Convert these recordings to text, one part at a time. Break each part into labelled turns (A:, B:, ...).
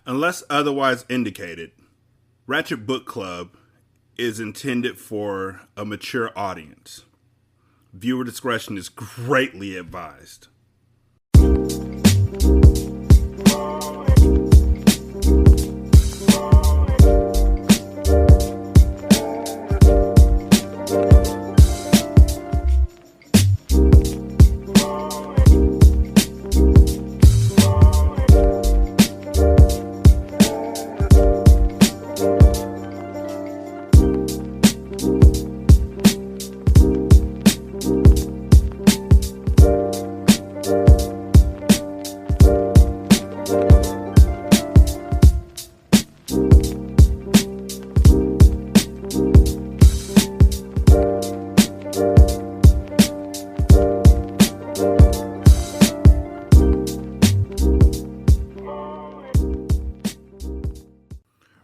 A: Unless otherwise indicated, Ratchet Book Club is intended for a mature audience. Viewer discretion is greatly advised.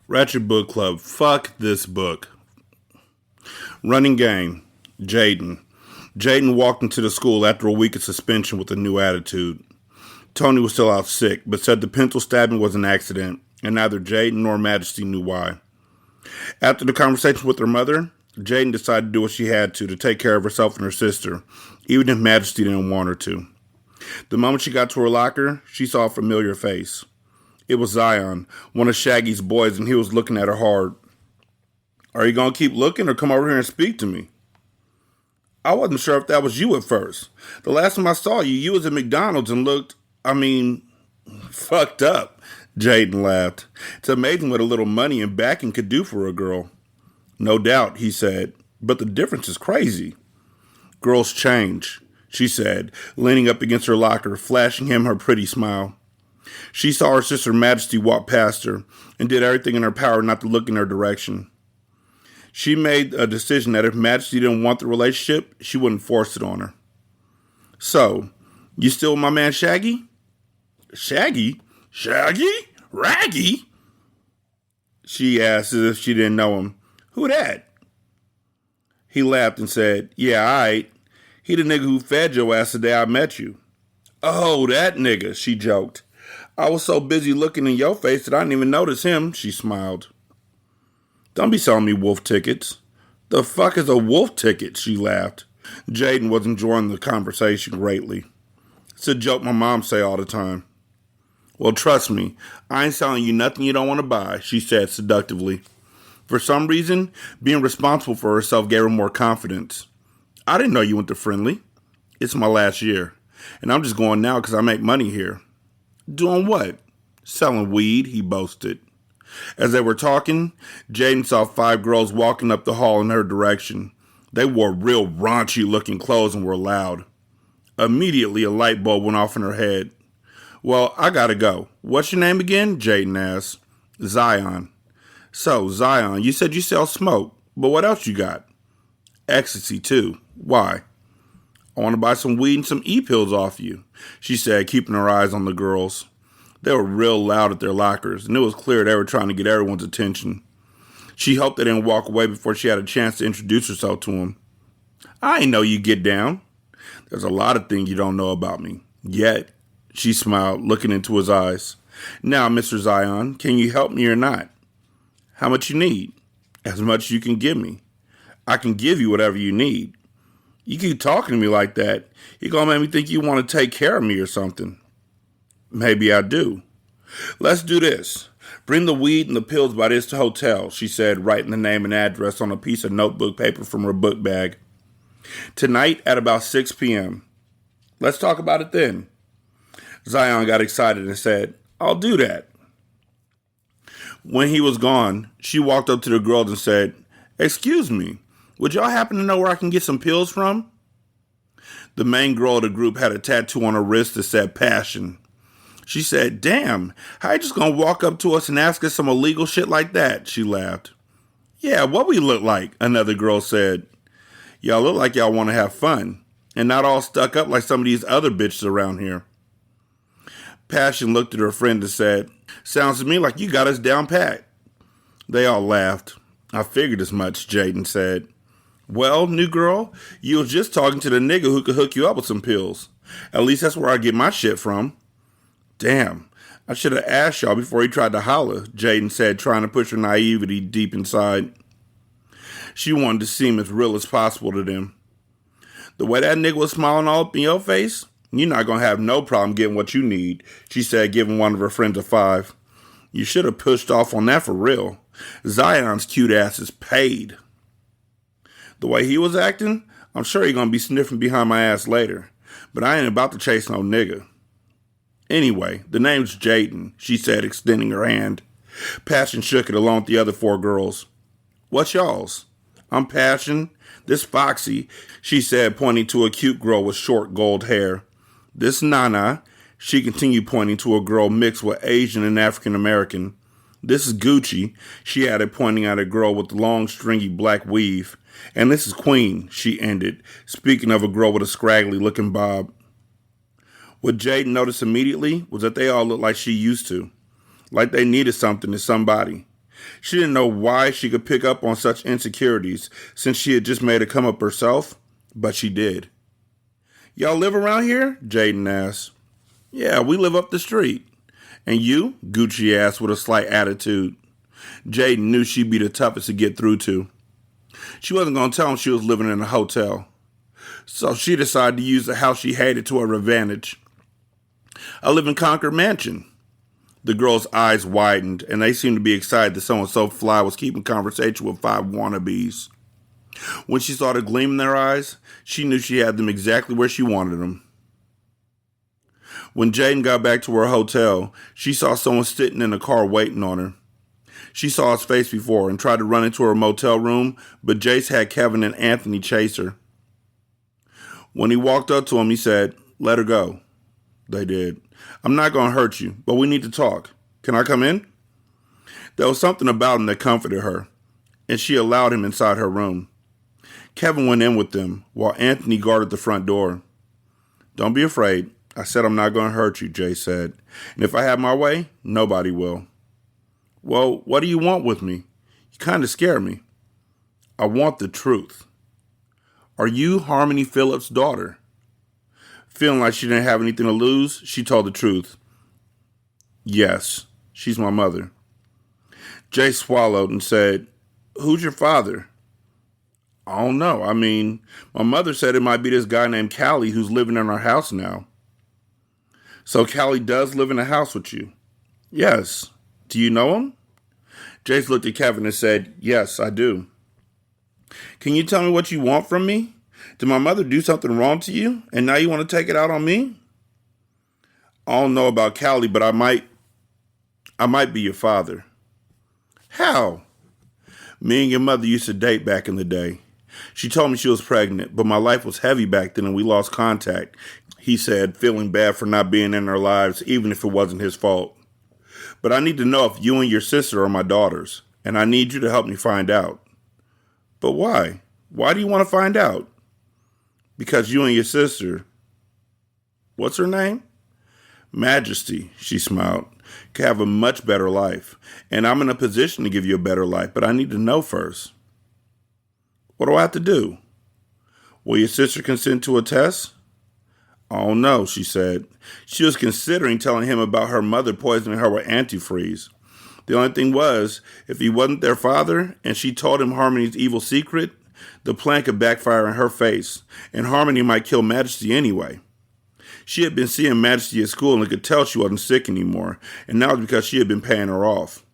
A: Ratchet Book Club, fuck this book. Running game, Jaden. Jaden walked into the school after a week of suspension with a new attitude. Tony was still out sick, but said the pencil stabbing was an accident, and neither Jaden nor Majesty knew why. After the conversation with her mother, Jaden decided to do what she had to take care of herself and her sister, even if Majesty didn't want her to. The moment she got to her locker, she saw a familiar face. It was Zion, one of Shaggy's boys, and he was looking at her hard. "Are you going to keep looking or come over here and speak to me?" "I wasn't sure if that was you at first. The last time I saw you, you was at McDonald's and looked, fucked up," Jaden laughed. "It's amazing what a little money and backing could do for a girl." "No doubt," he said, "but the difference is crazy." "Girls change," she said, leaning up against her locker, flashing him her pretty smile. She saw her sister Majesty walk past her and did everything in her power not to look in her direction. She made a decision that if Majesty didn't want the relationship, she wouldn't force it on her. "So, you still with my man Shaggy?" "Shaggy? Shaggy? Raggy?" she asked as if she didn't know him. "Who that?" He laughed and said, "Yeah, alright. He the nigga who fed your ass the day I met you." "Oh, that nigga," she joked. "I was so busy looking in your face that I didn't even notice him," she smiled. "Don't be selling me wolf tickets." "The fuck is a wolf ticket?" she laughed. Jaden was enjoying the conversation greatly. "It's a joke my mom say all the time." "Well, trust me, I ain't selling you nothing you don't want to buy," she said seductively. For some reason, being responsible for herself gave her more confidence. "I didn't know you went to Friendly. It's my last year, and I'm just going now because I make money here." "Doing what?" "Selling weed," he boasted. As they were talking, Jaden saw 5 girls walking up the hall in her direction. They wore real raunchy looking clothes and were loud. Immediately, a light bulb went off in her head. "Well, I gotta go. What's your name again?" Jaden asked. "Zion." "So, Zion, you said you sell smoke, but what else you got?" "Ecstasy, too. Why?" "I want to buy some weed and some e-pills off you," she said, keeping her eyes on the girls. They were real loud at their lockers, and it was clear they were trying to get everyone's attention. She hoped they didn't walk away before she had a chance to introduce herself to him. "I ain't know you get down." "There's a lot of things you don't know about me. Yet," she smiled, looking into his eyes. "Now, Mr. Zion, can you help me or not?" "How much you need?" "As much as you can give me." "I can give you whatever you need." "You keep talking to me like that, you're going to make me think you want to take care of me or something." "Maybe I do." "Let's do this. Bring the weed and the pills by this hotel," she said, writing the name and address on a piece of notebook paper from her book bag. "Tonight at about 6 p.m. Let's talk about it then." Zion got excited and said, "I'll do that." When he was gone, she walked up to the girls and said, "Excuse me, would y'all happen to know where I can get some pills from?" The main girl of the group had a tattoo on her wrist that said "Passion." She said, "Damn, how you just gonna walk up to us and ask us some illegal shit like that?" She laughed. "Yeah, what we look like," another girl said. "Y'all look like y'all want to have fun, and not all stuck up like some of these other bitches around here." Passion looked at her friend and said, "Sounds to me like you got us down pat." They all laughed. "I figured as much," Jaden said. "Well, new girl, you was just talking to the nigga who could hook you up with some pills. At least that's where I get my shit from." "Damn, I should have asked y'all before he tried to holler, Jaden said, trying to push her naivety deep inside. She wanted to seem as real as possible to them. The way that nigga was smiling all up in your face, you're not going to have no problem getting what you need, she said, giving one of her friends a 5. You should have pushed off on that for real. Zion's cute ass is paid. The way he was acting, I'm sure he's going to be sniffing behind my ass later. But I ain't about to chase no nigga. Anyway, the name's Jaden, she said, extending her hand. Passion shook it along with the other 4 girls. What's y'all's? I'm Passion. This Foxy, she said, pointing to a cute girl with short gold hair. This Nana, she continued, pointing to a girl mixed with Asian and African American. This is Gucci, she added, pointing at a girl with long, stringy black weave. And this is Queen, she ended, speaking of a girl with a scraggly-looking bob. What Jaden noticed immediately was that they all looked like she used to, like they needed something to somebody. She didn't know why she could pick up on such insecurities since she had just made a come up herself, but she did. Y'all live around here? Jaden asked. Yeah, we live up the street. And you? Gucci asked with a slight attitude. Jaden knew she'd be the toughest to get through to. She wasn't going to tell him she was living in a hotel. So she decided to use the house she hated to her advantage. I live in Concord Mansion. The girl's eyes widened, and they seemed to be excited that someone so fly was keeping conversation with 5 wannabes. When she saw the gleam in their eyes, she knew she had them exactly where she wanted them. When Jaden got back to her hotel, she saw someone sitting in a car waiting on her. She saw his face before and tried to run into her motel room, but Jace had Kevin and Anthony chase her. When he walked up to him, he said, "Let her go." They did. "I'm not going to hurt you, but we need to talk. Can I come in?" There was something about him that comforted her, and she allowed him inside her room. Kevin went in with them, while Anthony guarded the front door. "Don't be afraid. I said I'm not going to hurt you," Jay said. "And if I have my way, nobody will." "Well, what do you want with me? You kind of scare me." "I want the truth." "Are you Harmony Phillips' daughter?" Feeling like she didn't have anything to lose, she told the truth. "Yes, she's my mother." Jay swallowed and said, "Who's your father?" "I don't know. I mean, my mother said it might be this guy named Callie who's living in our house now." "So Callie does live in a house with you?" "Yes. Do you know him?" Jace looked at Kevin and said, "Yes, I do." "Can you tell me what you want from me? Did my mother do something wrong to you, and now you want to take it out on me?" "I don't know about Callie, but I might be your father." "How?" "Me and your mother used to date back in the day. She told me she was pregnant, but my life was heavy back then and we lost contact," he said, feeling bad for not being in our lives, even if it wasn't his fault. "But I need to know if you and your sister are my daughters, and I need you to help me find out." "But why? Why do you want to find out?" "Because you and your sister," "What's her name?" "Majesty," she smiled, "can have a much better life. And I'm in a position to give you a better life, but I need to know first." "What do I have to do?" "Will your sister consent to a test?" "I don't know," she said. She was considering telling him about her mother poisoning her with antifreeze. The only thing was, if he wasn't their father and she told him Harmony's evil secret, the plan could backfire in her face, and Harmony might kill Majesty anyway. She had been seeing Majesty at school and could tell she wasn't sick anymore, and that was because she had been paying her off.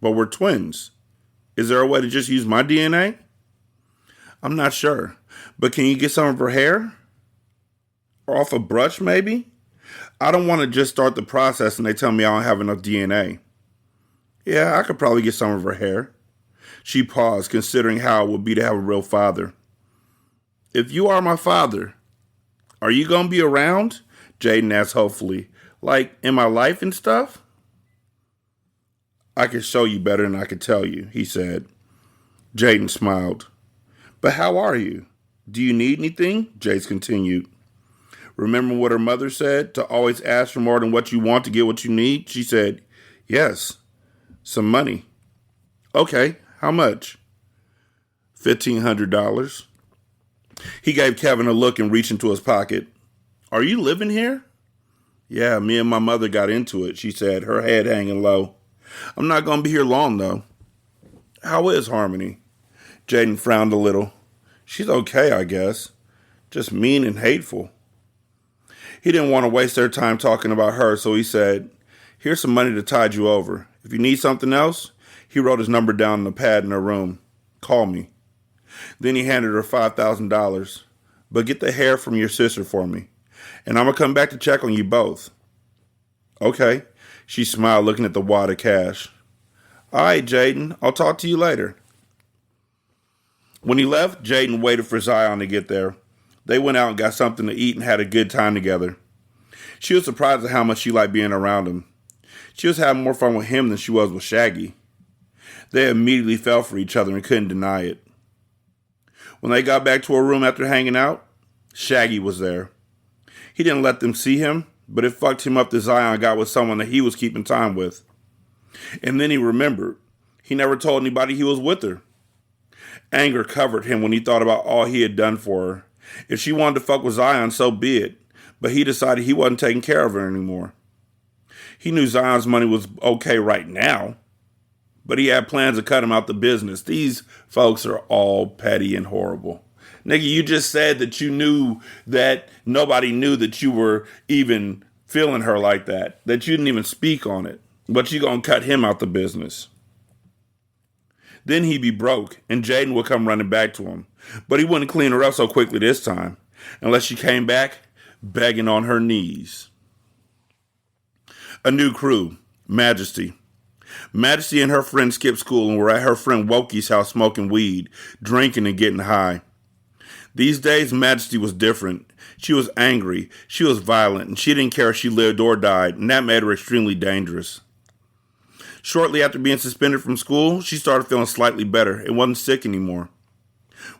A: But we're twins. Is there a way to just use my DNA? "I'm not sure, but can you get some of her hair? Or off a brush, maybe? I don't want to just start the process and they tell me I don't have enough DNA." "Yeah, I could probably get some of her hair." She paused, considering how it would be to have a real father. "If you are my father, are you going to be around?" Jaden asked hopefully. "Like, in my life and stuff?" "I can show you better than I can tell you," he said. Jaden smiled. "But how are you? Do you need anything?" Jace continued. "Remember what her mother said, to always ask for more than what you want to get what you need?" She said, "Yes. Some money." "Okay, how much?" $1,500. He gave Kevin a look and reached into his pocket. "Are you living here?" Yeah, me and my mother got into it, she said, her head hanging low. I'm not going to be here long, though. How is Harmony? Jaden frowned a little. She's okay, I guess. Just mean and hateful. He didn't want to waste their time talking about her, so he said, here's some money to tide you over. If you need something else, he wrote his number down on the pad in her room. Call me. Then he handed her $5,000. But get the hair from your sister for me. And I'm going to come back to check on you both. Okay. She smiled, looking at the wad of cash. All right, Jaden. I'll talk to you later. When he left, Jaden waited for Zion to get there. They went out and got something to eat and had a good time together. She was surprised at how much she liked being around him. She was having more fun with him than she was with Shaggy. They immediately fell for each other and couldn't deny it. When they got back to her room after hanging out, Shaggy was there. He didn't let them see him, but it fucked him up that Zion got with someone that he was keeping time with. And then he remembered. He never told anybody he was with her. Anger covered him when he thought about all he had done for her. If she wanted to fuck with Zion, so be it. But he decided he wasn't taking care of her anymore. He knew Zion's money was okay right now, but he had plans to cut him out the business. These folks are all petty and horrible. Nigga, you just said that you knew that nobody knew that you were even feeling her like that you didn't even speak on it, but you gonna cut him out the business. Then he'd be broke, and Jaden would come running back to him. But he wouldn't clean her up so quickly this time, unless she came back begging on her knees. A new crew, Majesty. Majesty and her friend skipped school and were at her friend Wokey's house smoking weed, drinking and getting high. These days, Majesty was different. She was angry, she was violent, and she didn't care if she lived or died, and that made her extremely dangerous. Shortly after being suspended from school, she started feeling slightly better and wasn't sick anymore.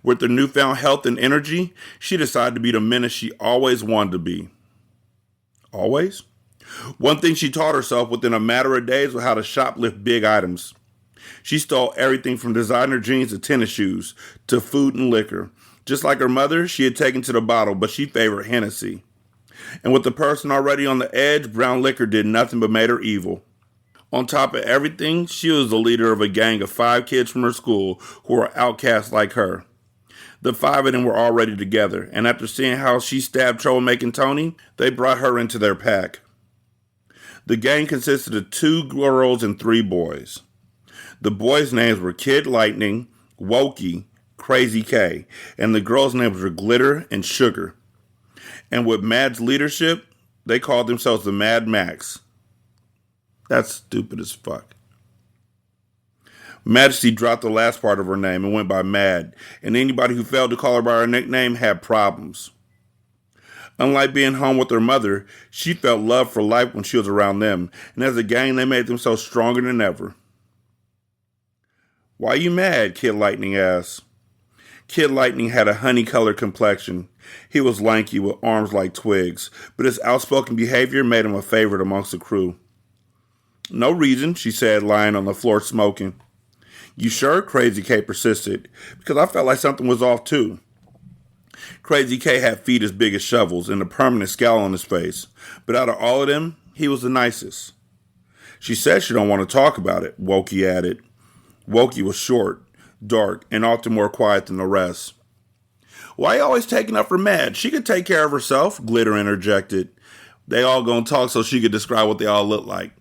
A: With her newfound health and energy, she decided to be the menace she always wanted to be. Always? One thing she taught herself within a matter of days was how to shoplift big items. She stole everything from designer jeans to tennis shoes to food and liquor. Just like her mother, she had taken to the bottle, but she favored Hennessy. And with the person already on the edge, brown liquor did nothing but made her evil. On top of everything, she was the leader of a gang of 5 kids from her school who were outcasts like her. The 5 of them were already together, and after seeing how she stabbed troublemaking Tony, they brought her into their pack. The gang consisted of 2 girls and 3 boys. The boys' names were Kid Lightning, Wokey, Crazy K, and the girls' names were Glitter and Sugar. And with Mad's leadership, they called themselves the Mad Max. That's stupid as fuck. Majesty dropped the last part of her name and went by Mad, and anybody who failed to call her by her nickname had problems. Unlike being home with her mother, she felt love for life when she was around them, and as a gang they made themselves stronger than ever. Why you mad? Kid Lightning asked. Kid Lightning had a honey-colored complexion. He was lanky with arms like twigs, but his outspoken behavior made him a favorite amongst the crew. No reason, she said, lying on the floor smoking. You sure? Crazy K persisted, because I felt like something was off too. Crazy K had feet as big as shovels and a permanent scowl on his face, but out of all of them, he was the nicest. She said she don't want to talk about it, Wokey added. Wokey was short, dark, and often more quiet than the rest. Why you always taking up for Mad? She could take care of herself, Glitter interjected. They all gonna talk so she could describe what they all look like.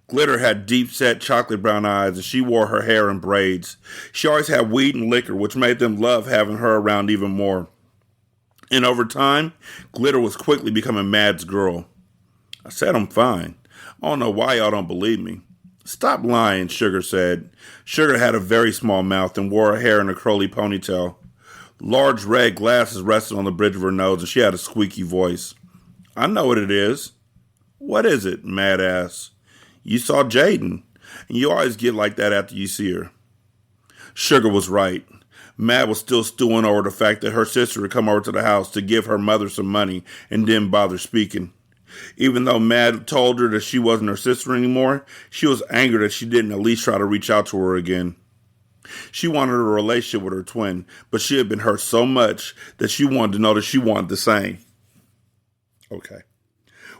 A: Glitter had deep-set chocolate brown eyes, and she wore her hair in braids. She always had weed and liquor, which made them love having her around even more. And over time, Glitter was quickly becoming Mad's girl. I said I'm fine. I don't know why y'all don't believe me. Stop lying, Sugar said. Sugar had a very small mouth and wore her hair in a curly ponytail. Large red glasses rested on the bridge of her nose, and she had a squeaky voice. I know what it is. What is it? Mad asked. You saw Jaden, and you always get like that after you see her. Sugar was right. Mad was still stewing over the fact that her sister had come over to the house to give her mother some money and didn't bother speaking. Even though Mad told her that she wasn't her sister anymore, she was angry that she didn't at least try to reach out to her again. She wanted a relationship with her twin, but she had been hurt so much that she wanted to know that she wanted the same. Okay.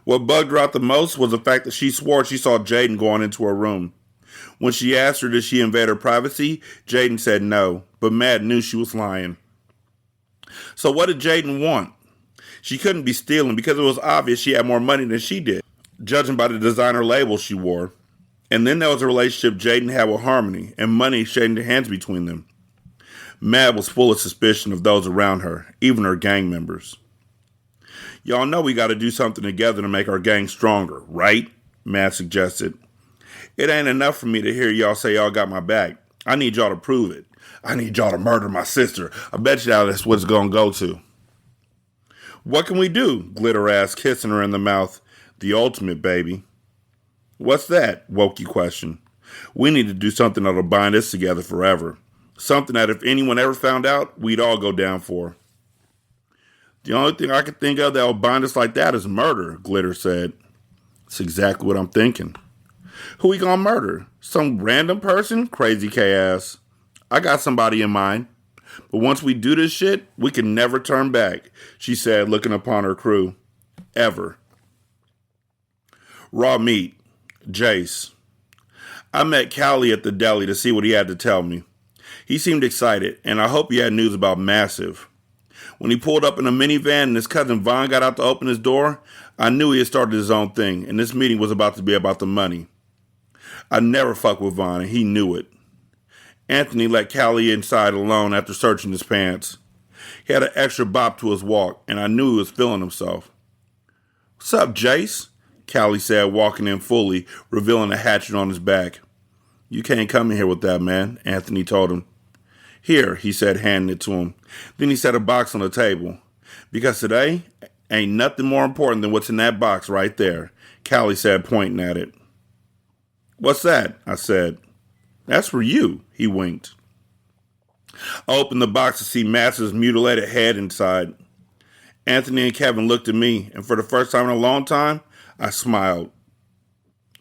A: What bugged her out the most was the fact that she swore she saw Jaden going into her room. When she asked her did she invade her privacy, Jaden said no, but Matt knew she was lying. So what did Jaden want? She couldn't be stealing because it was obvious she had more money than she did, judging by the designer label she wore. And then there was a relationship Jaden had with Harmony, and money exchanged hands between them. Mad was full of suspicion of those around her, even her gang members. Y'all know we gotta do something together to make our gang stronger, right? Mad suggested. It ain't enough for me to hear y'all say y'all got my back. I need y'all to prove it. I need y'all to murder my sister. I bet y'all that's what it's gonna go to. What can we do? Glitter asked, kissing her in the mouth. The ultimate, baby. What's that? Wokey questioned. We need to do something that'll bind us together forever. Something that if anyone ever found out, we'd all go down for. The only thing I can think of that will bind us like that is murder, Glitter said. That's exactly what I'm thinking. Who we gonna murder? Some random person? Crazy K asked. I got somebody in mind. But once we do this shit, we can never turn back, she said, looking upon her crew. Ever. Raw meat. Jace. I met Callie at the deli to see what he had to tell me. He seemed excited, and I hope he had news about Massive. When he pulled up in a minivan and his cousin Vaughn got out to open his door, I knew he had started his own thing, and this meeting was about to be about the money. I never fucked with Vaughn, and he knew it. Anthony let Callie inside alone after searching his pants. He had an extra bop to his walk, and I knew he was feeling himself. What's up, Jace? Callie said, walking in fully, revealing a hatchet on his back. You can't come in here with that, man, Anthony told him. Here, he said, handing it to him. Then he set a box on the table. Because today ain't nothing more important than what's in that box right there, Callie said, pointing at it. What's that? I said. That's for you, he winked. I opened the box to see Mass's mutilated head inside. Anthony and Kevin looked at me, and for the first time in a long time, I smiled.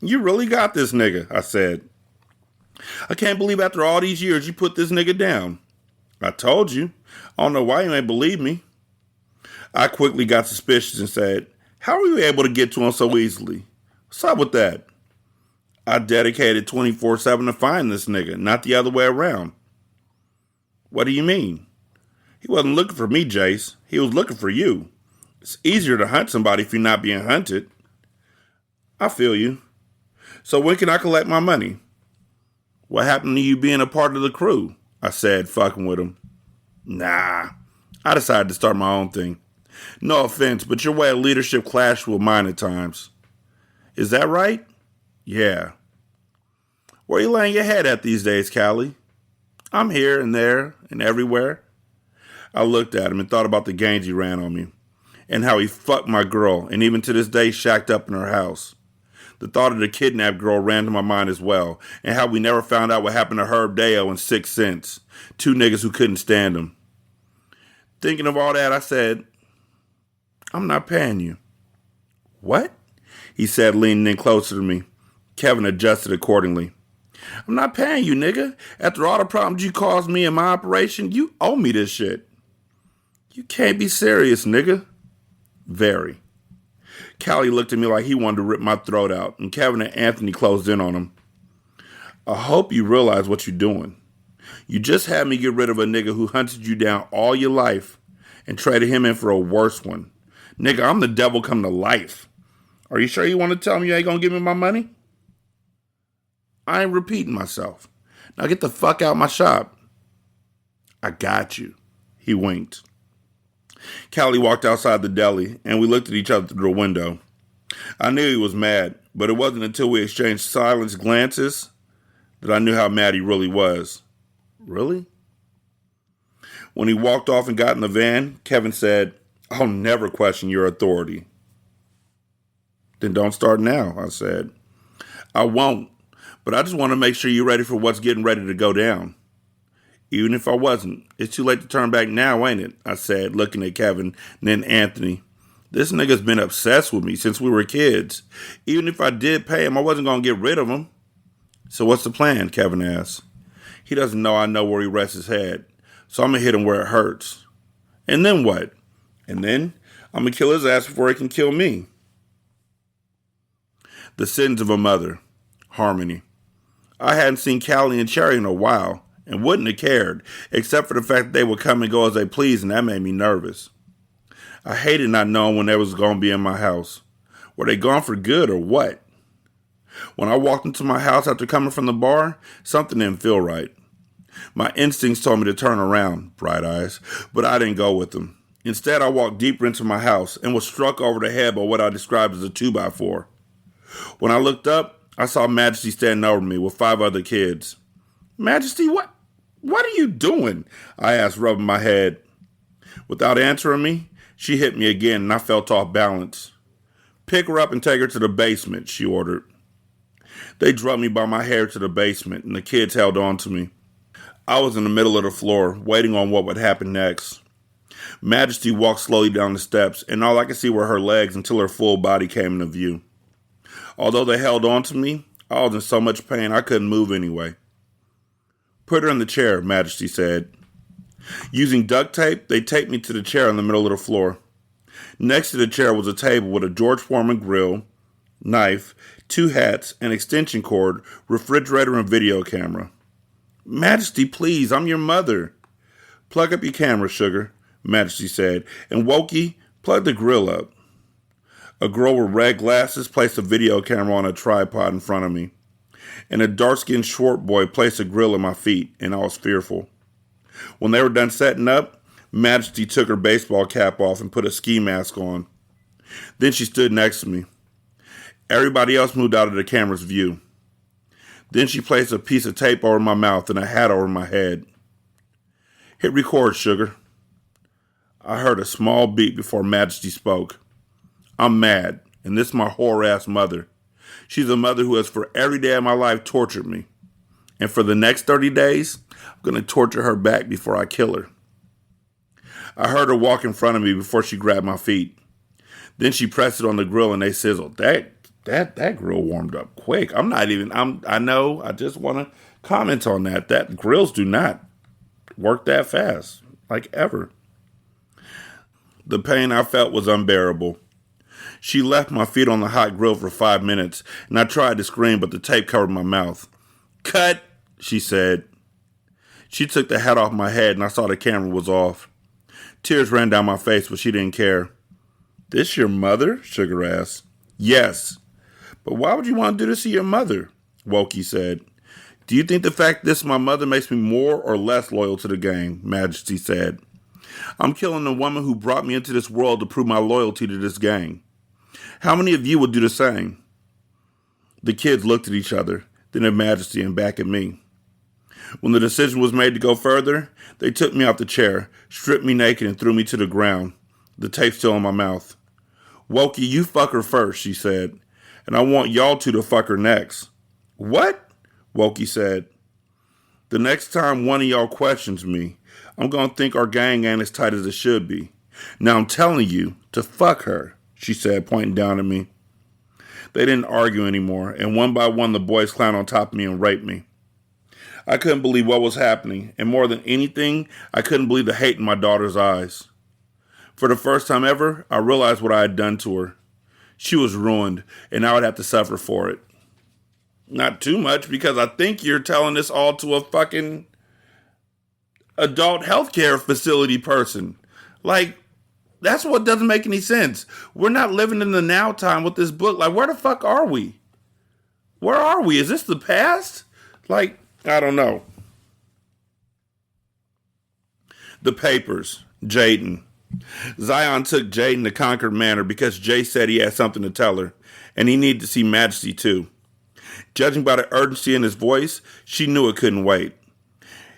A: You really got this nigga, I said. I can't believe after all these years you put this nigga down. I told you. I don't know why you ain't believe me. I quickly got suspicious and said, how were you able to get to him so easily? What's up with that? I dedicated 24/7 to find this nigga, not the other way around. What do you mean? He wasn't looking for me, Jace. He was looking for you. It's easier to hunt somebody if you're not being hunted. I feel you. So when can I collect my money? What happened to you being a part of the crew? I said, fucking with him. Nah. I decided to start my own thing. No offense, but your way of leadership clashed with mine at times. Is that right? Yeah. Where you laying your head at these days, Callie? I'm here and there and everywhere. I looked at him and thought about the gains he ran on me, and how he fucked my girl, and even to this day shacked up in her house. The thought of the kidnapped girl ran to my mind as well, and how we never found out what happened to Herb Deo and 6 Cents, 2 niggas who couldn't stand him. Thinking of all that, I said, I'm not paying you. What? He said, leaning in closer to me. Kevin adjusted accordingly. I'm not paying you, nigga. After all the problems you caused me in my operation, you owe me this shit. You can't be serious, nigga. Very. Callie looked at me like he wanted to rip my throat out, and Kevin and Anthony closed in on him. I hope you realize what you're doing. You just had me get rid of a nigga who hunted you down all your life and traded him in for a worse one. Nigga, I'm the devil come to life. Are you sure you want to tell me you ain't gonna give me my money? I ain't repeating myself. Now get the fuck out my shop. I got you. He winked. Callie walked outside the deli, and we looked at each other through the window. I knew he was mad, but it wasn't until we exchanged silent glances that I knew how mad he really was. Really? When he walked off and got in the van, Kevin said, I'll never question your authority. Then don't start now, I said. I won't, but I just want to make sure you're ready for what's getting ready to go down. Even if I wasn't, it's too late to turn back now, ain't it? I said, looking at Kevin, and then Anthony. This nigga's been obsessed with me since we were kids. Even if I did pay him, I wasn't going to get rid of him. So what's the plan? Kevin asked. He doesn't know I know where he rests his head, so I'm going to hit him where it hurts. And then what? And then I'm going to kill his ass before he can kill me. The sins of a mother. Harmony. I hadn't seen Callie and Cherry in a while, and wouldn't have cared, except for the fact that they would come and go as they pleased, and that made me nervous. I hated not knowing when they was going to be in my house. Were they gone for good or what? When I walked into my house after coming from the bar, something didn't feel right. My instincts told me to turn around, bright eyes, but I didn't go with them. Instead, I walked deeper into my house and was struck over the head by what I described as a 2x4. When I looked up, I saw Majesty standing over me with 5 other kids. Majesty, what are you doing? I asked, rubbing my head. Without answering me, she hit me again and I felt off balance. Pick her up and take her to the basement, she ordered. They drugged me by my hair to the basement and the kids held on to me. I was in the middle of the floor, waiting on what would happen next. Majesty walked slowly down the steps, and all I could see were her legs until her full body came into view. Although they held on to me, I was in so much pain I couldn't move anyway. Put her in the chair, Majesty said. Using duct tape, they taped me to the chair in the middle of the floor. Next to the chair was a table with a George Foreman grill, knife, 2 hats, an extension cord, refrigerator, and video camera. Majesty, please, I'm your mother. Plug up your camera, sugar, Majesty said, and Wokey, plug the grill up. A girl with red glasses placed a video camera on a tripod in front of me, and a dark-skinned short boy placed a grill at my feet, and I was fearful. When they were done setting up, Majesty took her baseball cap off and put a ski mask on. Then she stood next to me. Everybody else moved out of the camera's view. Then she placed a piece of tape over my mouth and a hat over my head. Hit record, sugar. I heard a small beat before Majesty spoke. I'm mad, and this is my whore-ass mother. She's a mother who has for every day of my life tortured me. And for the next 30 days, I'm going to torture her back before I kill her. I heard her walk in front of me before she grabbed my feet. Then she pressed it on the grill and they sizzled. That grill warmed up quick. I know, I just want to comment on that. That grills do not work that fast, like ever. The pain I felt was unbearable. She left my feet on the hot grill for 5 minutes, and I tried to scream, but the tape covered my mouth. Cut, she said. She took the hat off my head, and I saw the camera was off. Tears ran down my face, but she didn't care. This your mother? Sugar asked. Yes. But why would you want to do this to your mother? Wokey said. Do you think the fact this is my mother makes me more or less loyal to the gang? Majesty said. I'm killing the woman who brought me into this world to prove my loyalty to this gang. How many of you would do the same? The kids looked at each other, then at Majesty and back at me. When the decision was made to go further, they took me off the chair, stripped me naked, and threw me to the ground, the tape still in my mouth. Wokey, you fuck her first, she said, and I want y'all two to fuck her next. What? Wokey said. The next time one of y'all questions me, I'm going to think our gang ain't as tight as it should be. Now I'm telling you to fuck her, she said, pointing down at me. They didn't argue anymore, and one by one the boys climbed on top of me and raped me. I couldn't believe what was happening, and more than anything, I couldn't believe the hate in my daughter's eyes. For the first time ever, I realized what I had done to her. She was ruined, and I would have to suffer for it. Not too much, because I think you're telling this all to a fucking adult healthcare facility person. Like, that's what doesn't make any sense. We're not living in the now time with this book. Like, where the fuck are we? Where are we? Is this the past? Like, I don't know. The papers. Jaden. Zion took Jaden to Concord Manor because Jay said he had something to tell her, and he needed to see Majesty too. Judging by the urgency in his voice, she knew it couldn't wait.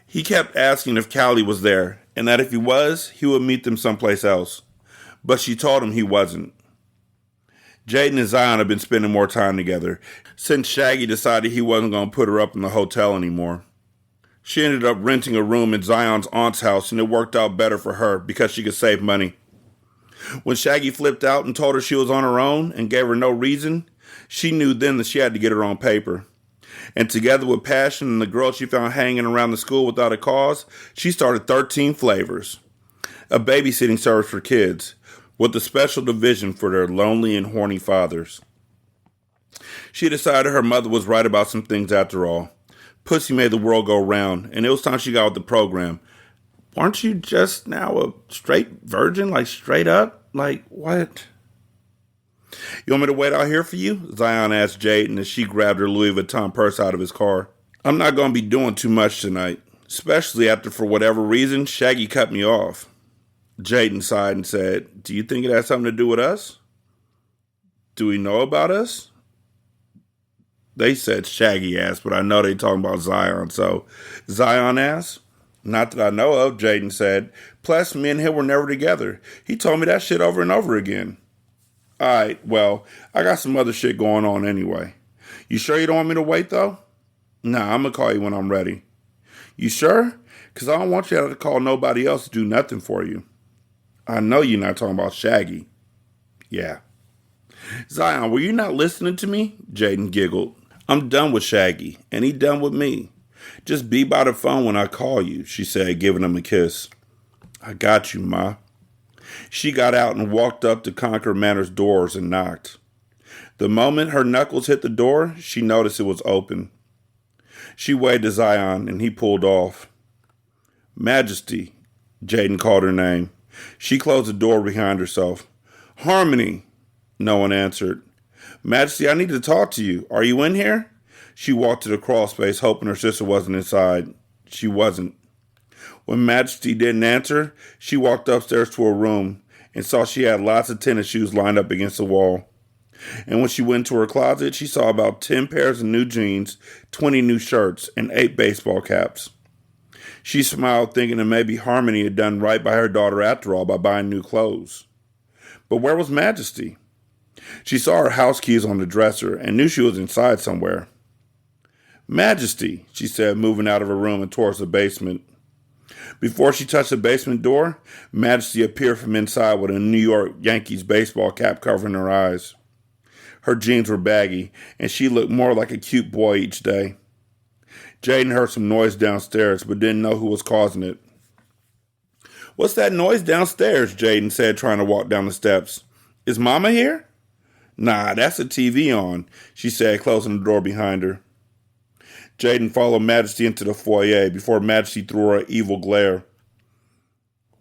A: He kept asking if Callie was there, and that if he was, he would meet them someplace else. But she told him he wasn't. Jaden and Zion had been spending more time together since Shaggy decided he wasn't going to put her up in the hotel anymore. She ended up renting a room in Zion's aunt's house, and it worked out better for her because she could save money. When Shaggy flipped out and told her she was on her own and gave her no reason, she knew then that she had to get her own paper. And together with Passion and the girl she found hanging around the school without a cause, she started 13 Flavors, a babysitting service for kids, with a special division for their lonely and horny fathers. She decided her mother was right about some things after all. Pussy made the world go round, and it was time she got with the program. Aren't you just now a straight virgin? Like, straight up? Like, what? You want me to wait out here for you? Zion asked Jaden as she grabbed her Louis Vuitton purse out of his car. I'm not going to be doing too much tonight, especially after, for whatever reason, Shaggy cut me off. Jaden sighed and said, do you think it has something to do with us? Do he know about us? They said Shaggy asked, but I know they talking about Zion, so Zion asked. Not that I know of, Jaden said. Plus, me and him were never together. He told me that shit over and over again. Alright, well, I got some other shit going on anyway. You sure you don't want me to wait, though? Nah, I'm gonna call you when I'm ready. You sure? Because I don't want you to have to call nobody else to do nothing for you. I know you're not talking about Shaggy. Yeah. Zion, were you not listening to me? Jaden giggled. I'm done with Shaggy, and he done with me. Just be by the phone when I call you, she said, giving him a kiss. I got you, Ma. She got out and walked up to Concord Manor's doors and knocked. The moment her knuckles hit the door, she noticed it was open. She waved to Zion, and he pulled off. Majesty, Jaden called her name. She closed the door behind herself. Harmony, no one answered. Majesty, I need to talk to you. Are you in here? She walked to the crawl space, hoping her sister wasn't inside. She wasn't. When Majesty didn't answer, she walked upstairs to her room and saw she had lots of tennis shoes lined up against the wall. And when she went to her closet, she saw about 10 pairs of new jeans, 20 new shirts, and 8 baseball caps. She smiled, thinking that maybe Harmony had done right by her daughter after all by buying new clothes. But where was Majesty? She saw her house keys on the dresser and knew she was inside somewhere. Majesty, she said, moving out of her room and towards the basement. Before she touched the basement door, Majesty appeared from inside with a New York Yankees baseball cap covering her eyes. Her jeans were baggy, and she looked more like a cute boy each day. Jaden heard some noise downstairs, but didn't know who was causing it. What's that noise downstairs? Jaden said, trying to walk down the steps. Is Mama here? Nah, that's the TV on, she said, closing the door behind her. Jaden followed Majesty into the foyer before Majesty threw her an evil glare.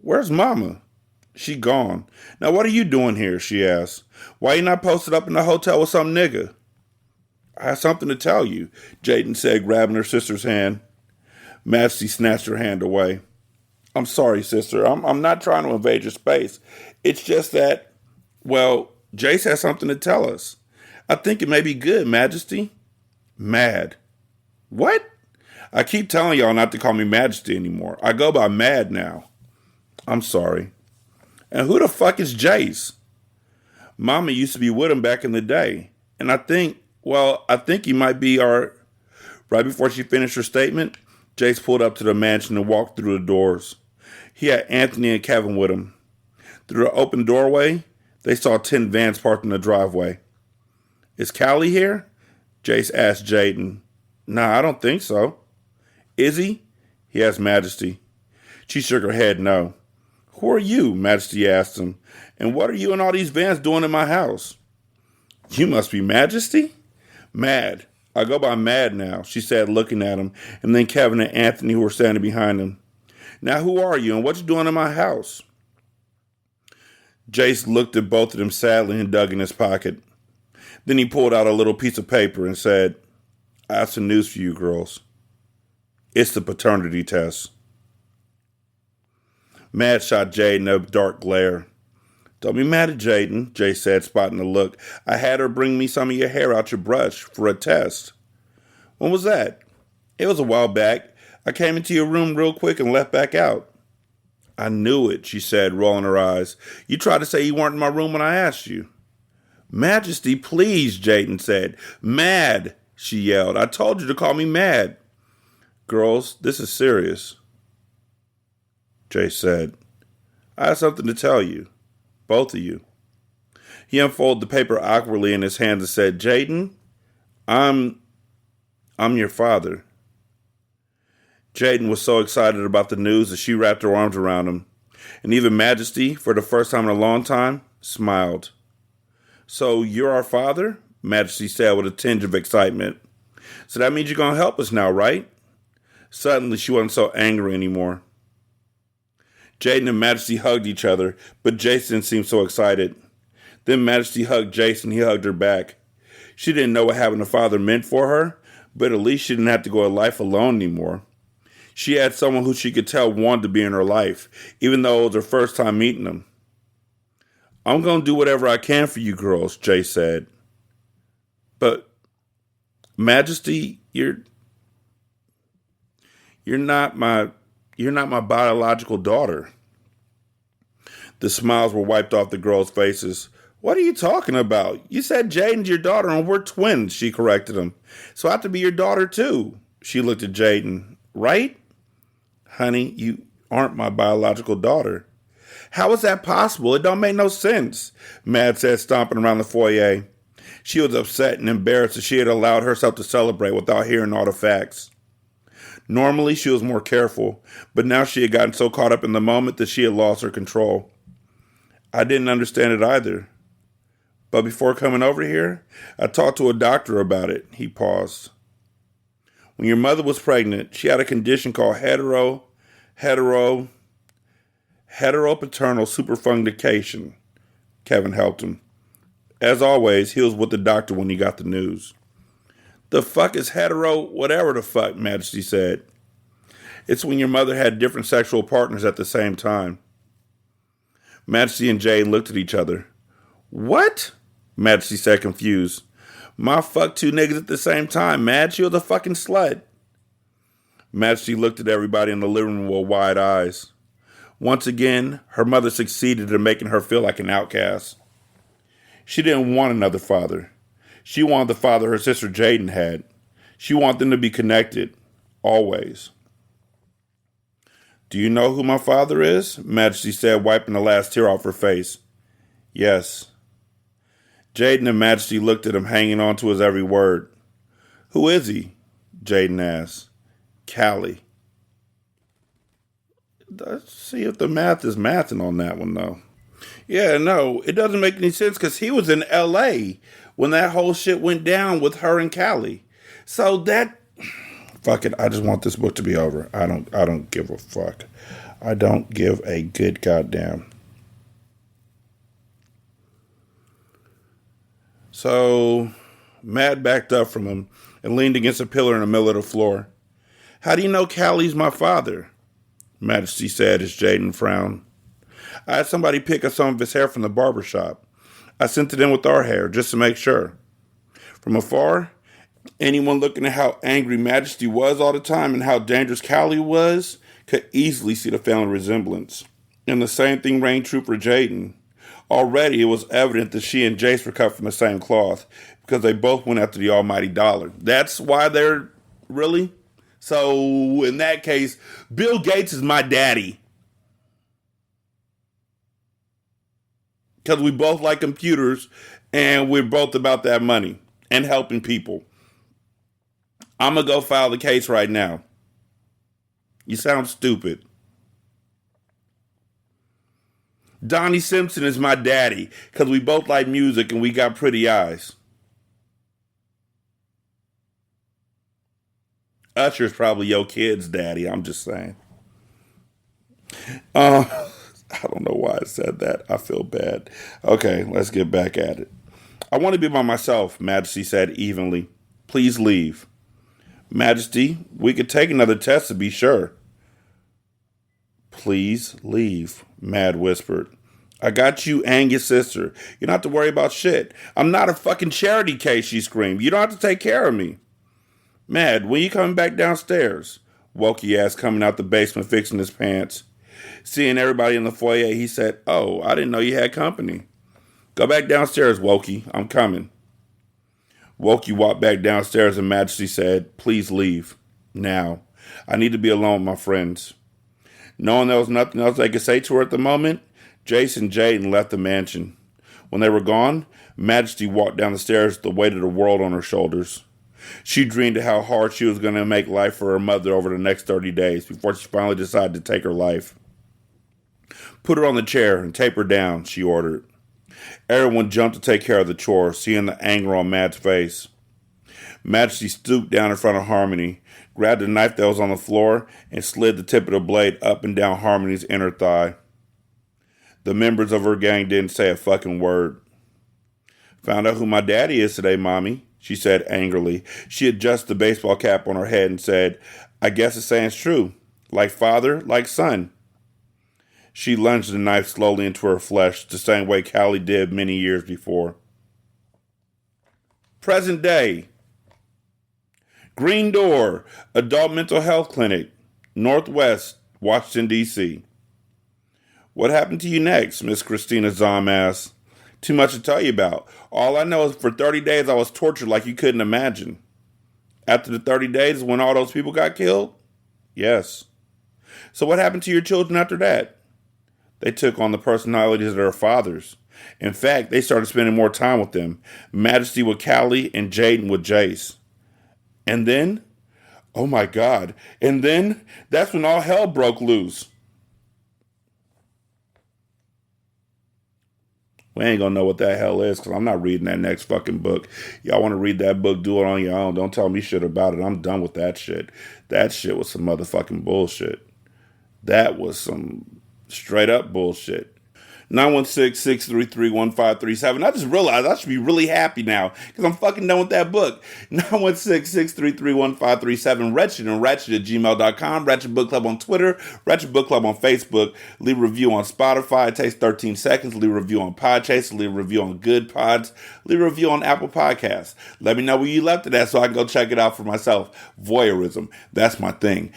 A: Where's Mama? She gone. Now what are you doing here? She asked. Why you not posted up in the hotel with some nigga? I have something to tell you, Jaden said, grabbing her sister's hand. Majesty snatched her hand away. I'm sorry, sister. I'm not trying to invade your space. It's just that, well, Jace has something to tell us. I think it may be good, Majesty. Mad. What? I keep telling y'all not to call me Majesty anymore. I go by Mad now. I'm sorry. And who the fuck is Jace? Mama used to be with him back in the day. And I think he might be our... Right before she finished her statement, Jace pulled up to the mansion and walked through the doors. He had Anthony and Kevin with him. Through the open doorway, they saw 10 vans parked in the driveway. Is Callie here? Jace asked Jaden. Nah, I don't think so. Is he? He asked Majesty. She shook her head no. Who are you? Majesty asked him. And what are you and all these vans doing in my house? You must be Majesty? Mad. I go by Mad now, she said, looking at him, and then Kevin and Anthony who were standing behind him. Now who are you and what you doing in my house? Jace looked at both of them sadly and dug in his pocket. Then he pulled out a little piece of paper and said, I have some news for you girls. It's the paternity test. Mad shot Jaden a dark glare. Don't be mad at Jaden, Jay said, spotting the look. I had her bring me some of your hair out your brush for a test. When was that? It was a while back. I came into your room real quick and left back out. I knew it, she said, rolling her eyes. You tried to say you weren't in my room when I asked you. Majesty, please, Jaden said. Mad, she yelled. I told you to call me Mad. Girls, this is serious, Jay said. I have something to tell you. Both of you. He unfolded the paper awkwardly in his hands and said, Jaden, I'm your father. Jaden was so excited about the news that she wrapped her arms around him. And even Majesty, for the first time in a long time, smiled. So you're our father? Majesty said with a tinge of excitement. So that means you're going to help us now, right? Suddenly, she wasn't so angry anymore. Jaden and Majesty hugged each other, but Jason seemed so excited. Then Majesty hugged Jason. He hugged her back. She didn't know what having a father meant for her, but at least she didn't have to go a life alone anymore. She had someone who she could tell wanted to be in her life, even though it was her first time meeting them. I'm going to do whatever I can for you girls, Jay said. But, Majesty, you're not my biological daughter. The smiles were wiped off the girls' faces. What are you talking about? You said Jaden's your daughter and we're twins, she corrected him. So I have to be your daughter too. She looked at Jaden. Right? Honey, you aren't my biological daughter. How is that possible? It don't make no sense, Mad said, stomping around the foyer. She was upset and embarrassed that she had allowed herself to celebrate without hearing all the facts. Normally, she was more careful, but now she had gotten so caught up in the moment that she had lost her control. I didn't understand it either. But before coming over here, I talked to a doctor about it. He paused. When your mother was pregnant, she had a condition called heteropaternal superfungication. Kevin helped him. As always, he was with the doctor when he got the news. The fuck is whatever the fuck, Majesty said. It's when your mother had different sexual partners at the same time. Majesty and Jay looked at each other. What? Majesty said, confused. Ma fucked two niggas at the same time, Mad. She was a fucking slut. Majesty looked at everybody in the living room with wide eyes. Once again, her mother succeeded in making her feel like an outcast. She didn't want another father. She wanted the father her sister Jaden had. She wanted them to be connected. Always. Do you know who my father is? Majesty said, wiping the last tear off her face. Yes. Jaden and Majesty looked at him, hanging on to his every word. Who is he? Jaden asked. Callie. Let's see if the math is mathing on that one, though. Yeah, no, it doesn't make any sense because he was in L.A. when that whole shit went down with her and Callie. So that... Fuck it, I just want this book to be over. I don't give a fuck. I don't give a good goddamn. So, Matt backed up from him and leaned against a pillar in the middle of the floor. How do you know Callie's my father? Majesty said as Jaden frowned. I had somebody pick up some of his hair from the barber shop. I sent it in with our hair just to make sure. From afar, anyone looking at how angry Majesty was all the time and how dangerous Callie was could easily see the family resemblance. And the same thing rang true for Jaden. Already, it was evident that she and Jace were cut from the same cloth because they both went after the almighty dollar. That's why they're... Really? So, in that case, Bill Gates is my daddy. Because we both like computers and we're both about that money and helping people. I'm going to go file the case right now. You sound stupid. Donnie Simpson is my daddy because we both like music and we got pretty eyes. Usher's probably your kid's daddy. I'm just saying. I don't know why I said that. I feel bad. Okay, let's get back at it. I want to be by myself, Majesty said evenly. Please leave. Majesty, we could take another test to be sure. Please leave, Mad whispered. I got you and your sister. You don't have to worry about shit. I'm not a fucking charity case, she screamed. You don't have to take care of me. Mad, when you coming back downstairs? Wokey asked, coming out the basement fixing his pants. Seeing everybody in the foyer, he said, Oh, I didn't know you had company. Go back downstairs, Wokey. I'm coming. Wokey walked back downstairs and Majesty said, Please leave. Now. I need to be alone with my friends. Knowing there was nothing else they could say to her at the moment, Jace and Jaden left the mansion. When they were gone, Majesty walked down the stairs with the weight of the world on her shoulders. She dreamed of how hard she was going to make life for her mother over the next 30 days before she finally decided to take her life. Put her on the chair and tape her down, she ordered. Everyone jumped to take care of the chore, seeing the anger on Matt's face. Majesty stooped down in front of Harmony, grabbed the knife that was on the floor, and slid the tip of the blade up and down Harmony's inner thigh. The members of her gang didn't say a fucking word. "Found out who my daddy is today, Mommy," she said angrily. She adjusted the baseball cap on her head and said, "I guess the saying's true. Like father, like son." She lunged the knife slowly into her flesh, the same way Callie did many years before. Present day. Green Door, Adult Mental Health Clinic, Northwest, Washington, D.C. "What happened to you next?" Miss Christina Zom asked. "Too much to tell you about. All I know is for 30 days I was tortured like you couldn't imagine." "After the 30 days is when all those people got killed?" "Yes." "So what happened to your children after that?" "They took on the personalities of their fathers. In fact, they started spending more time with them. Majesty with Callie and Jaden with Jace." "And then?" "Oh my God. And then? That's when all hell broke loose." We ain't gonna know what that hell is because I'm not reading that next fucking book. Y'all want to read that book, do it on your own. Don't tell me shit about it. I'm done with that shit. That shit was some motherfucking bullshit. That was some straight up bullshit. 916-633-1537. I just realized I should be really happy now because I'm fucking done with that book. 916-633-1537. Ratchet and Ratchet@gmail.com. Ratchet Book Club on Twitter. Ratchet Book Club on Facebook. Leave a review on Spotify. It takes 13 seconds. Leave a review on Podchaser. Leave a review on Good Pods. Leave a review on Apple Podcasts. Let me know where you left it at so I can go check it out for myself. Voyeurism. That's my thing.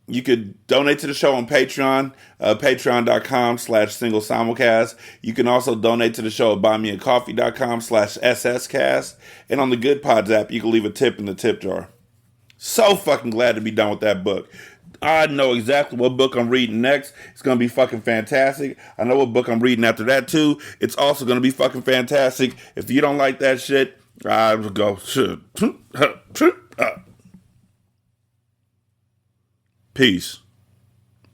A: You could donate to the show on Patreon, patreon.com/single simulcast. You can also donate to the show at buymeacoffee.com/sscast. And on the Good Pods app, you can leave a tip in the tip jar. So fucking glad to be done with that book. I know exactly what book I'm reading next. It's going to be fucking fantastic. I know what book I'm reading after that too. It's also going to be fucking fantastic. If you don't like that shit, I will go. Peace.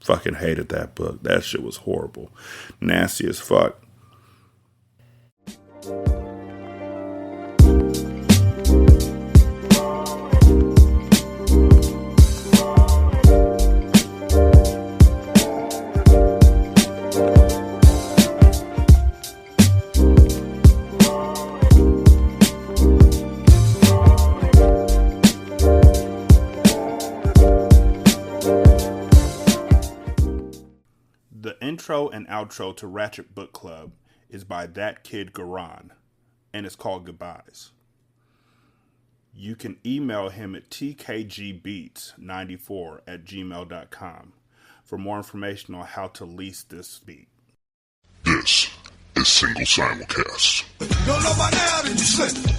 A: Fucking hated that book. That shit was horrible. Nasty as fuck. The intro and outro to Ratchet Book Club is by That Kid Garan, and it's called Goodbyes. You can email him at tkgbeats94@gmail.com for more information on how to lease this beat.
B: This is Single Simulcast. Don't know by now, did you slip?